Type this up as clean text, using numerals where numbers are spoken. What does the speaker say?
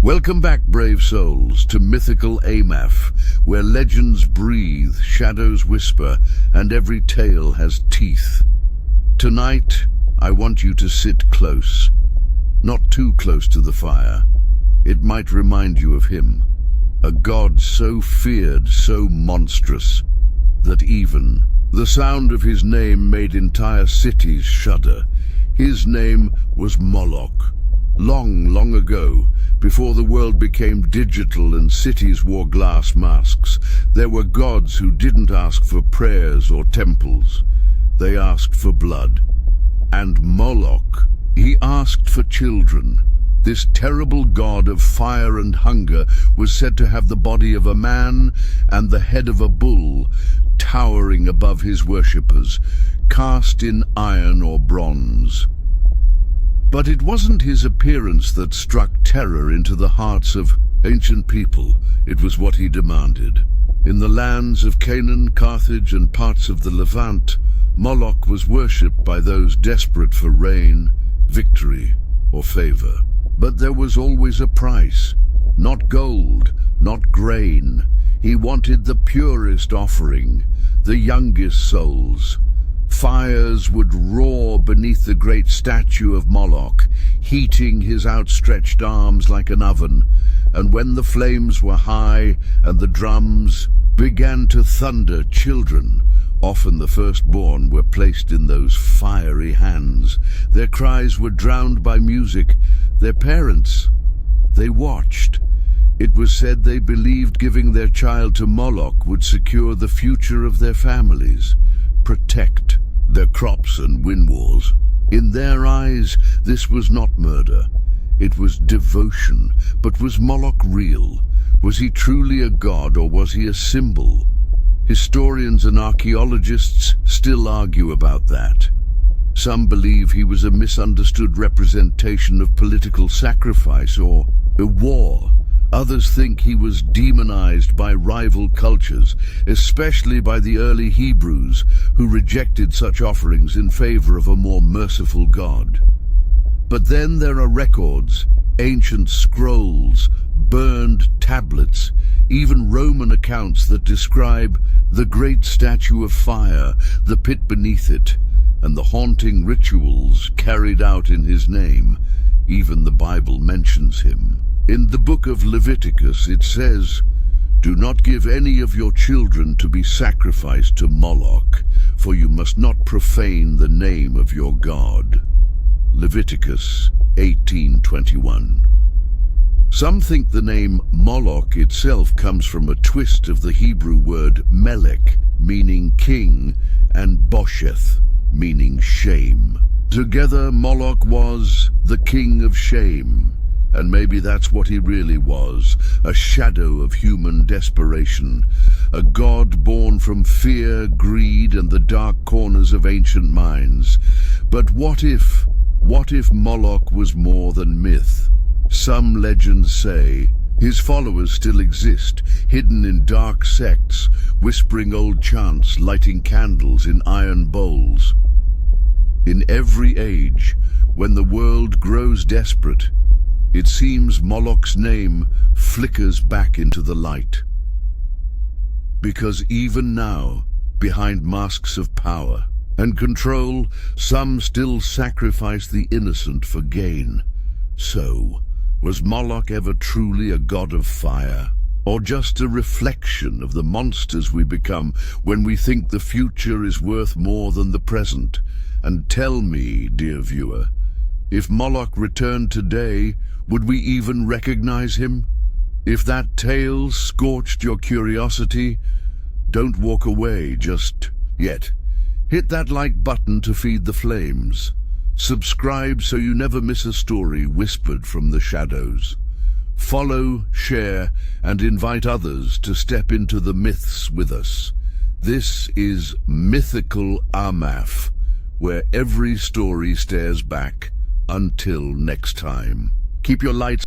Welcome back, brave souls, to Mythical AAMAF, where legends breathe, shadows whisper, and every tale has teeth. Tonight, I want you to sit close. Not too close to the fire. It might remind you of him. A god so feared, so monstrous, that even the sound of his name made entire cities shudder. His name was Moloch. Long, long ago, before the world became digital and cities wore glass masks, there were gods who didn't ask for prayers or temples. They asked for blood. And Moloch, he asked for children. This terrible god of fire and hunger was said to have the body of a man and the head of a bull, towering above his worshippers, cast in iron or bronze. But it wasn't his appearance that struck terror into the hearts of ancient people. It was what he demanded. In the lands of Canaan, Carthage, and parts of the Levant, Moloch was worshipped by those desperate for rain, victory, or favor. But there was always a price. Not gold, not grain. He wanted the purest offering, the youngest souls. Fires would roar beneath the great statue of Moloch, heating his outstretched arms like an oven. And when the flames were high and the drums began to thunder, children, often the firstborn, were placed in those fiery hands. Their cries were drowned by music. Their parents, they watched. It was said they believed giving their child to Moloch would secure the future of their families, protect their crops and win wars. In their eyes, this was not murder. It was devotion. But was Moloch real? Was he truly a god, or was he a symbol? Historians and archaeologists still argue about that. Some believe he was a misunderstood representation of political sacrifice or a war. Others think he was demonized by rival cultures, especially by the early Hebrews, who rejected such offerings in favor of a more merciful God. But then there are records, ancient scrolls, burned tablets, even Roman accounts that describe the great statue of fire, the pit beneath it, and the haunting rituals carried out in his name. Even the Bible mentions him. In the book of Leviticus it says, "Do not give any of your children to be sacrificed to Moloch, for you must not profane the name of your God." Leviticus 18:21. Some think the name Moloch itself comes from a twist of the Hebrew word Melech, meaning king, and Bosheth, meaning shame. Together, Moloch was the king of shame. And maybe that's what he really was, a shadow of human desperation, a god born from fear, greed, and the dark corners of ancient minds. But what if Moloch was more than myth? Some legends say his followers still exist, hidden in dark sects, whispering old chants, lighting candles in iron bowls. In every age, when the world grows desperate, it seems Moloch's name flickers back into the light. Because even now, behind masks of power and control, some still sacrifice the innocent for gain. So, was Moloch ever truly a god of fire? Or just a reflection of the monsters we become when we think the future is worth more than the present? And tell me, dear viewer, if Moloch returned today, would we even recognize him? If that tale scorched your curiosity, don't walk away just yet. Hit that like button to feed the flames. Subscribe so you never miss a story whispered from the shadows. Follow, share, and invite others to step into the myths with us. This is Mythical AAMAF, where every story stares back. Until next time. Keep your lights